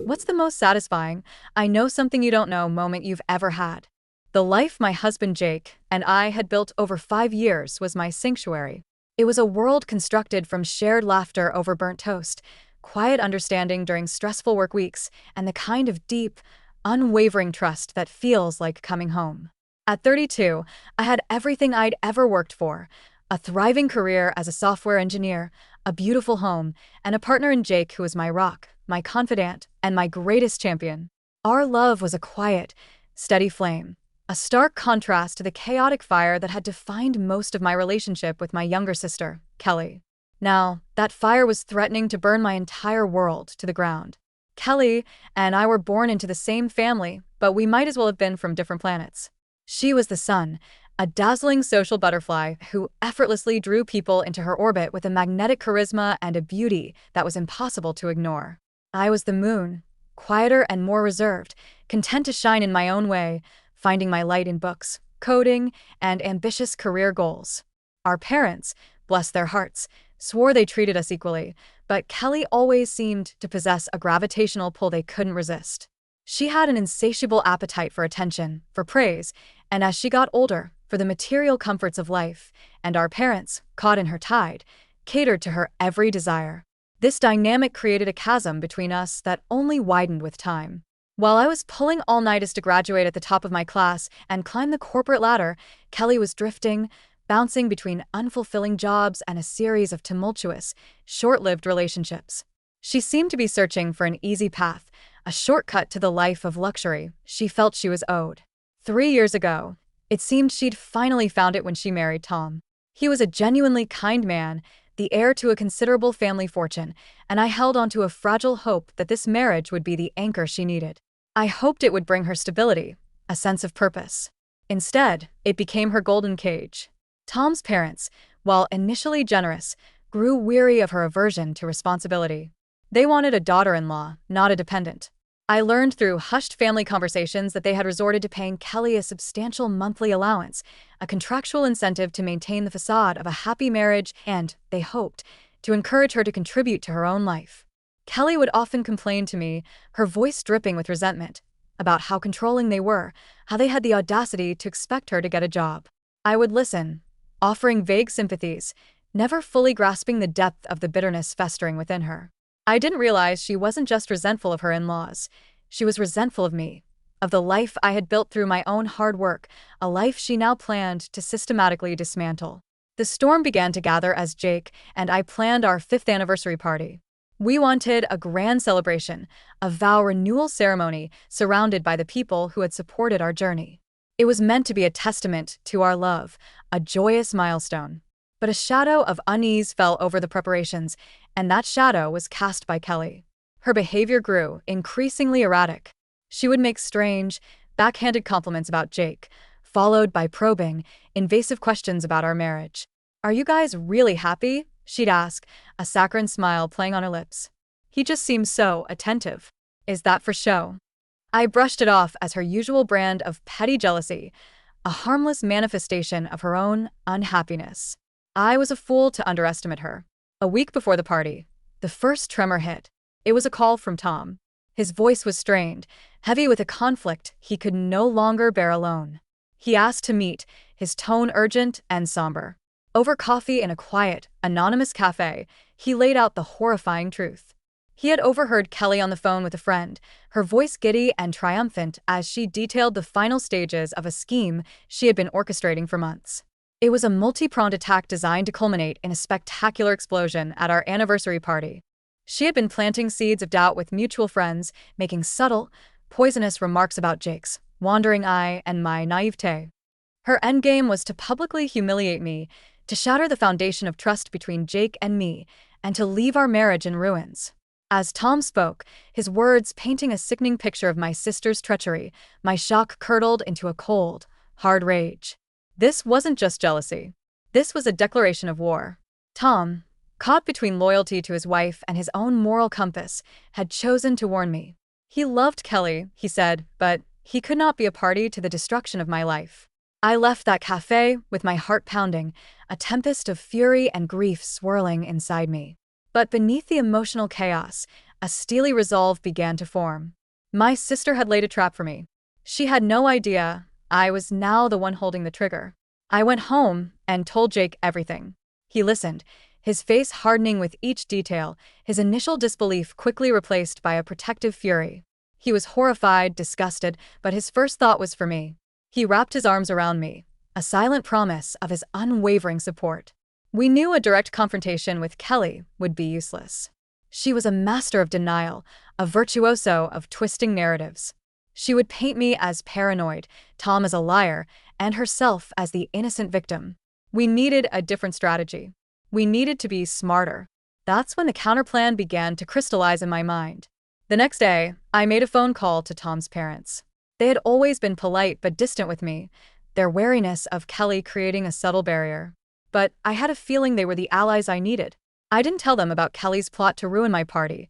What's the most satisfying, I know something you don't know moment you've ever had? The life my husband Jake and I had built over 5 years was my sanctuary. It was a world constructed from shared laughter over burnt toast, quiet understanding during stressful work weeks, and the kind of deep, unwavering trust that feels like coming home. At 32, I had everything I'd ever worked for: a thriving career as a software engineer, a beautiful home, and a partner in Jake who was my rock, my confidant, and my greatest champion. Our love was a quiet, steady flame, a stark contrast to the chaotic fire that had defined most of my relationship with my younger sister, Kelly. Now, that fire was threatening to burn my entire world to the ground. Kelly and I were born into the same family, but we might as well have been from different planets. She was the sun, a dazzling social butterfly who effortlessly drew people into her orbit with a magnetic charisma and a beauty that was impossible to ignore. I was the moon, quieter and more reserved, content to shine in my own way, finding my light in books, coding, and ambitious career goals. Our parents, bless their hearts, swore they treated us equally, but Kelly always seemed to possess a gravitational pull they couldn't resist. She had an insatiable appetite for attention, for praise, and as she got older, for the material comforts of life, and our parents, caught in her tide, catered to her every desire. This dynamic created a chasm between us that only widened with time. While I was pulling all-nighters to graduate at the top of my class and climb the corporate ladder, Kelly was drifting, bouncing between unfulfilling jobs and a series of tumultuous, short-lived relationships. She seemed to be searching for an easy path, a shortcut to the life of luxury she felt she was owed. 3 years ago, it seemed she'd finally found it when she married Tom. He was a genuinely kind man, the heir to a considerable family fortune, and I held onto a fragile hope that this marriage would be the anchor she needed. I hoped it would bring her stability, a sense of purpose. Instead, it became her golden cage. Tom's parents, while initially generous, grew weary of her aversion to responsibility. They wanted a daughter-in-law, not a dependent. I learned through hushed family conversations that they had resorted to paying Kelly a substantial monthly allowance, a contractual incentive to maintain the facade of a happy marriage and, they hoped, to encourage her to contribute to her own life. Kelly would often complain to me, her voice dripping with resentment, about how controlling they were, how they had the audacity to expect her to get a job. I would listen, offering vague sympathies, never fully grasping the depth of the bitterness festering within her. I didn't realize she wasn't just resentful of her in-laws. She was resentful of me, of the life I had built through my own hard work, a life she now planned to systematically dismantle. The storm began to gather as Jake and I planned our 5th anniversary party. We wanted a grand celebration, a vow renewal ceremony surrounded by the people who had supported our journey. It was meant to be a testament to our love, a joyous milestone. But a shadow of unease fell over the preparations, and that shadow was cast by Kelly. Her behavior grew, increasingly erratic. She would make strange, backhanded compliments about Jake, followed by probing, invasive questions about our marriage. "Are you guys really happy?" she'd ask, a saccharine smile playing on her lips. "He just seems so attentive. Is that for show?" I brushed it off as her usual brand of petty jealousy, a harmless manifestation of her own unhappiness. I was a fool to underestimate her. A week before the party, the first tremor hit. It was a call from Tom. His voice was strained, heavy with a conflict he could no longer bear alone. He asked to meet, his tone urgent and somber. Over coffee in a quiet, anonymous cafe, he laid out the horrifying truth. He had overheard Kelly on the phone with a friend, her voice giddy and triumphant as she detailed the final stages of a scheme she had been orchestrating for months. It was a multi-pronged attack designed to culminate in a spectacular explosion at our anniversary party. She had been planting seeds of doubt with mutual friends, making subtle, poisonous remarks about Jake's wandering eye and my naivete. Her endgame was to publicly humiliate me, to shatter the foundation of trust between Jake and me, and to leave our marriage in ruins. As Tom spoke, his words painting a sickening picture of my sister's treachery, my shock curdled into a cold, hard rage. This wasn't just jealousy. This was a declaration of war. Tom, caught between loyalty to his wife and his own moral compass, had chosen to warn me. He loved Kelly, he said, but he could not be a party to the destruction of my life. I left that cafe with my heart pounding, a tempest of fury and grief swirling inside me. But beneath the emotional chaos, A steely resolve began to form. My sister had laid a trap for me. She had no idea I was now the one holding the trigger. I went home and told Jake everything. He listened, his face hardening with each detail, his initial disbelief quickly replaced by a protective fury. He was horrified, disgusted, but his first thought was for me. He wrapped his arms around me, a silent promise of his unwavering support. We knew a direct confrontation with Kelly would be useless. She was a master of denial, a virtuoso of twisting narratives. She would paint me as paranoid, Tom as a liar, and herself as the innocent victim. We needed a different strategy. We needed to be smarter. That's when the counterplan began to crystallize in my mind. The next day, I made a phone call to Tom's parents. They had always been polite but distant with me, their wariness of Kelly creating a subtle barrier. But I had a feeling they were the allies I needed. I didn't tell them about Kelly's plot to ruin my party.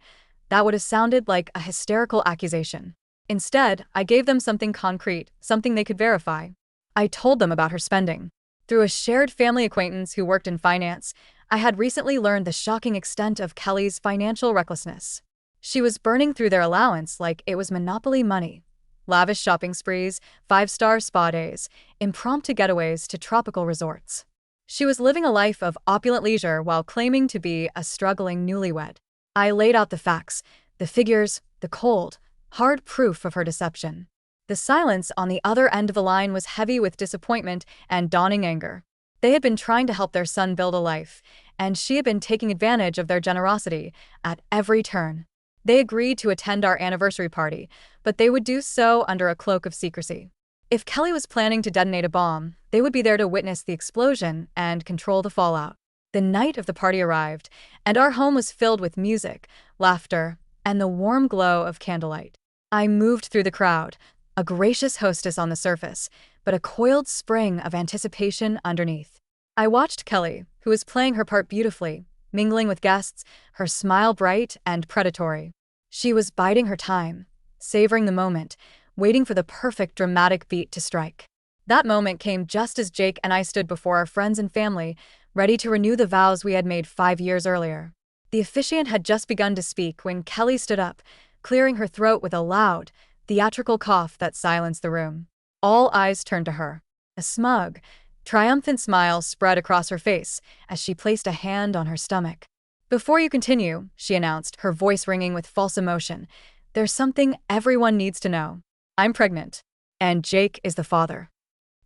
That would have sounded like a hysterical accusation. Instead, I gave them something concrete, something they could verify. I told them about her spending. Through a shared family acquaintance who worked in finance, I had recently learned the shocking extent of Kelly's financial recklessness. She was burning through their allowance like it was monopoly money. Lavish shopping sprees, five-star spa days, impromptu getaways to tropical resorts. She was living a life of opulent leisure while claiming to be a struggling newlywed. I laid out the facts, the figures, the cold, hard proof of her deception. The silence on the other end of the line was heavy with disappointment and dawning anger. They had been trying to help their son build a life, and she had been taking advantage of their generosity at every turn. They agreed to attend our anniversary party, but they would do so under a cloak of secrecy. If Kelly was planning to detonate a bomb, they would be there to witness the explosion and control the fallout. The night of the party arrived, and our home was filled with music, laughter, and the warm glow of candlelight. I moved through the crowd, a gracious hostess on the surface, but a coiled spring of anticipation underneath. I watched Kelly, who was playing her part beautifully, mingling with guests, her smile bright and predatory. She was biding her time, savoring the moment, waiting for the perfect dramatic beat to strike. That moment came just as Jake and I stood before our friends and family, ready to renew the vows we had made 5 years earlier. The officiant had just begun to speak when Kelly stood up, clearing her throat with a loud, theatrical cough that silenced the room. All eyes turned to her. A smug, triumphant smile spread across her face as she placed a hand on her stomach. "Before you continue," she announced, her voice ringing with false emotion, "there's something everyone needs to know. I'm pregnant, and Jake is the father."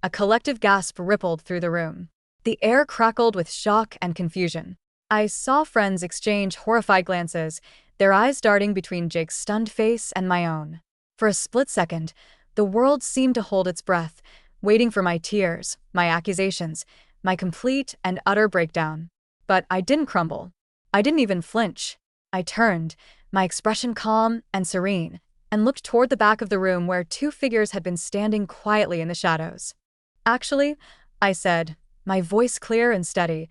A collective gasp rippled through the room. The air crackled with shock and confusion. I saw friends exchange horrified glances, their eyes darting between Jake's stunned face and my own. For a split second, the world seemed to hold its breath, waiting for my tears, my accusations, my complete and utter breakdown. But I didn't crumble. I didn't even flinch. I turned, my expression calm and serene, and looked toward the back of the room where 2 figures had been standing quietly in the shadows. "Actually," I said, my voice clear and steady,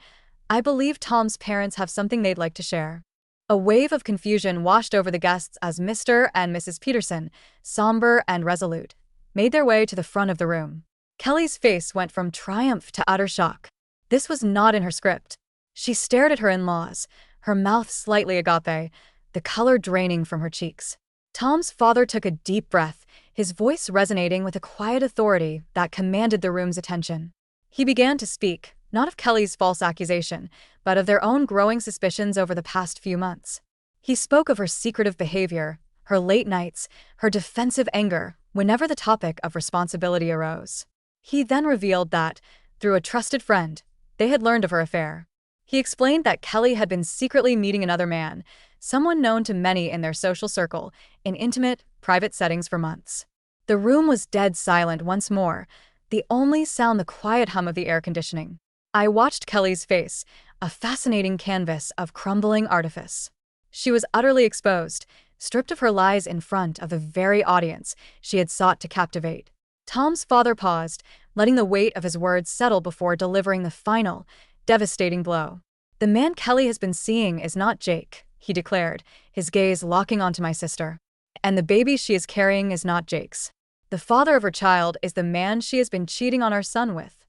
"I believe Tom's parents have something they'd like to share." A wave of confusion washed over the guests as Mr. and Mrs. Peterson, somber and resolute, made their way to the front of the room. Kelly's face went from triumph to utter shock. This was not in her script. She stared at her in-laws, her mouth slightly agape, the color draining from her cheeks. Tom's father took a deep breath, his voice resonating with a quiet authority that commanded the room's attention. He began to speak, not of Kelly's false accusation, but of their own growing suspicions over the past few months. He spoke of her secretive behavior, her late nights, her defensive anger whenever the topic of responsibility arose. He then revealed that, through a trusted friend, they had learned of her affair. He explained that Kelly had been secretly meeting another man, someone known to many in their social circle, in intimate, private settings for months. The room was dead silent once more, the only sound the quiet hum of the air conditioning. I watched Kelly's face, a fascinating canvas of crumbling artifice. She was utterly exposed, stripped of her lies in front of the very audience she had sought to captivate. Tom's father paused, letting the weight of his words settle before delivering the final, devastating blow. "The man Kelly has been seeing is not Jake," he declared, his gaze locking onto my sister. "And the baby she is carrying is not Jake's. The father of her child is the man she has been cheating on our son with."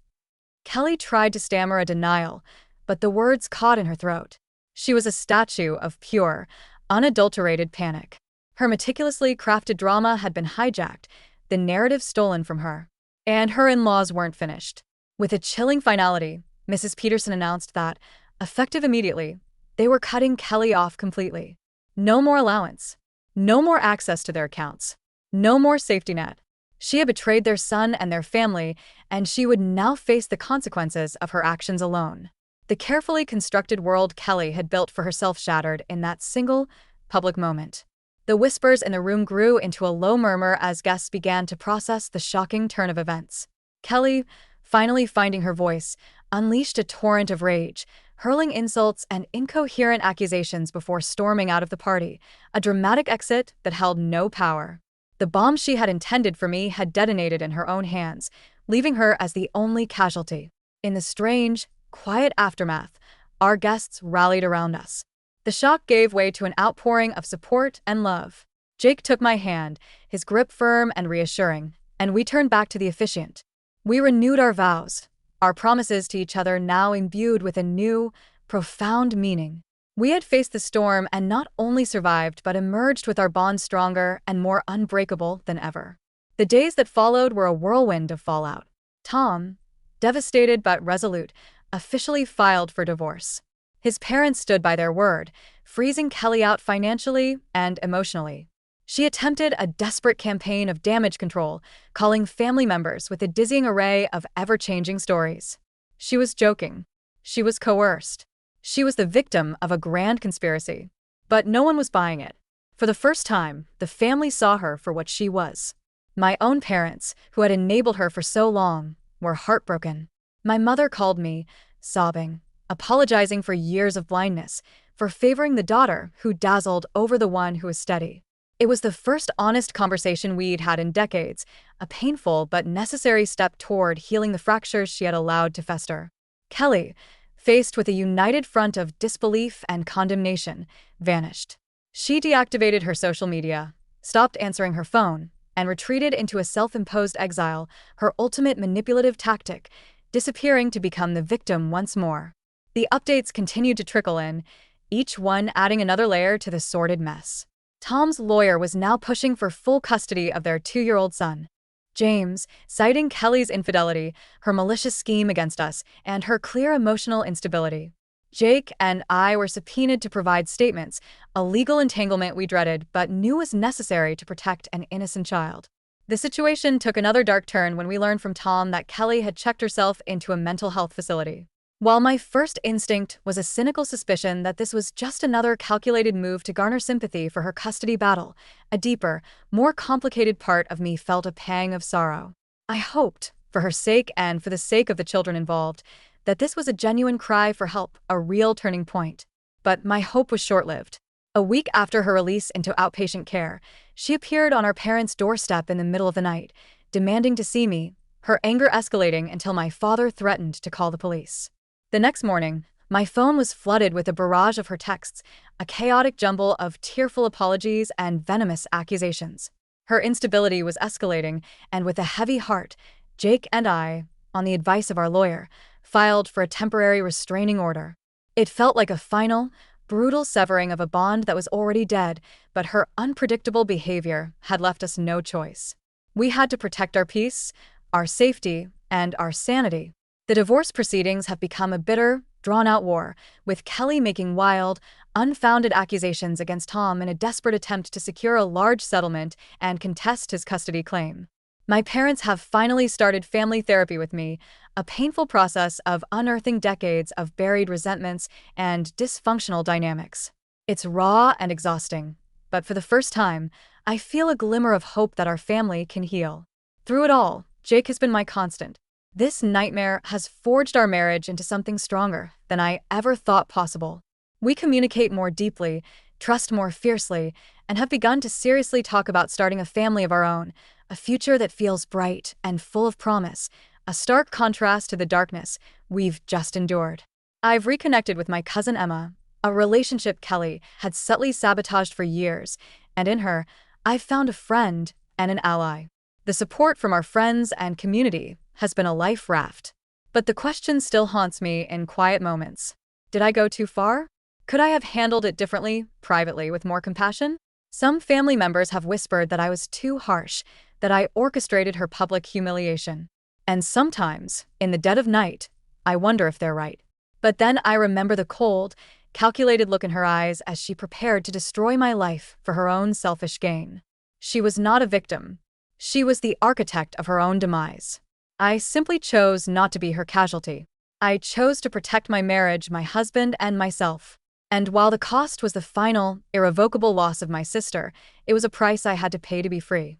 Kelly tried to stammer a denial, but the words caught in her throat. She was a statue of pure, unadulterated panic. Her meticulously crafted drama had been hijacked, the narrative stolen from her. And her in-laws weren't finished. With a chilling finality, Mrs. Peterson announced that, effective immediately, they were cutting Kelly off completely. No more allowance. No more access to their accounts. No more safety net. She had betrayed their son and their family, and she would now face the consequences of her actions alone. The carefully constructed world Kelly had built for herself shattered in that single, public moment. The whispers in the room grew into a low murmur as guests began to process the shocking turn of events. Kelly, finally finding her voice, unleashed a torrent of rage, hurling insults and incoherent accusations before storming out of the party, a dramatic exit that held no power. The bomb she had intended for me had detonated in her own hands, leaving her as the only casualty. In the strange, quiet aftermath, our guests rallied around us. The shock gave way to an outpouring of support and love. Jake took my hand, his grip firm and reassuring, and we turned back to the officiant. We renewed our vows, our promises to each other now imbued with a new, profound meaning. We had faced the storm and not only survived but emerged with our bond stronger and more unbreakable than ever. The days that followed were a whirlwind of fallout. Tom, devastated but resolute, officially filed for divorce. His parents stood by their word, freezing Kelly out financially and emotionally. She attempted a desperate campaign of damage control, calling family members with a dizzying array of ever-changing stories. She was joking. She was coerced. She was the victim of a grand conspiracy. But no one was buying it. For the first time, the family saw her for what she was. My own parents, who had enabled her for so long, were heartbroken. My mother called me, sobbing, apologizing for years of blindness, for favoring the daughter who dazzled over the one who was steady. It was the first honest conversation we'd had in decades, a painful but necessary step toward healing the fractures she had allowed to fester. Kelly, faced with a united front of disbelief and condemnation, vanished. She deactivated her social media, stopped answering her phone, and retreated into a self-imposed exile, her ultimate manipulative tactic, disappearing to become the victim once more. The updates continued to trickle in, each one adding another layer to the sordid mess. Tom's lawyer was now pushing for full custody of their 2-year-old son. James, citing Kelly's infidelity, her malicious scheme against us, and her clear emotional instability. Jake and I were subpoenaed to provide statements, a legal entanglement we dreaded but knew was necessary to protect an innocent child. The situation took another dark turn when we learned from Tom that Kelly had checked herself into a mental health facility. While my first instinct was a cynical suspicion that this was just another calculated move to garner sympathy for her custody battle, a deeper, more complicated part of me felt a pang of sorrow. I hoped, for her sake and for the sake of the children involved, that this was a genuine cry for help, a real turning point. But my hope was short-lived. A week after her release into outpatient care, she appeared on our parents' doorstep in the middle of the night, demanding to see me, her anger escalating until my father threatened to call the police. The next morning, my phone was flooded with a barrage of her texts, a chaotic jumble of tearful apologies and venomous accusations. Her instability was escalating, and with a heavy heart, Jake and I, on the advice of our lawyer, filed for a temporary restraining order. It felt like a final, brutal severing of a bond that was already dead, but her unpredictable behavior had left us no choice. We had to protect our peace, our safety, and our sanity. The divorce proceedings have become a bitter, drawn-out war, with Kelly making wild, unfounded accusations against Tom in a desperate attempt to secure a large settlement and contest his custody claim. My parents have finally started family therapy with me, a painful process of unearthing decades of buried resentments and dysfunctional dynamics. It's raw and exhausting, but for the first time, I feel a glimmer of hope that our family can heal. Through it all, Jake has been my constant. This nightmare has forged our marriage into something stronger than I ever thought possible. We communicate more deeply, trust more fiercely, and have begun to seriously talk about starting a family of our own, a future that feels bright and full of promise, a stark contrast to the darkness we've just endured. I've reconnected with my cousin Emma, a relationship Kelly had subtly sabotaged for years, and in her, I've found a friend and an ally. The support from our friends and community has been a life raft. But the question still haunts me in quiet moments. Did I go too far? Could I have handled it differently, privately, with more compassion? Some family members have whispered that I was too harsh, that I orchestrated her public humiliation. And sometimes, in the dead of night, I wonder if they're right. But then I remember the cold, calculated look in her eyes as she prepared to destroy my life for her own selfish gain. She was not a victim. She was the architect of her own demise. I simply chose not to be her casualty. I chose to protect my marriage, my husband, and myself. And while the cost was the final, irrevocable loss of my sister, it was a price I had to pay to be free.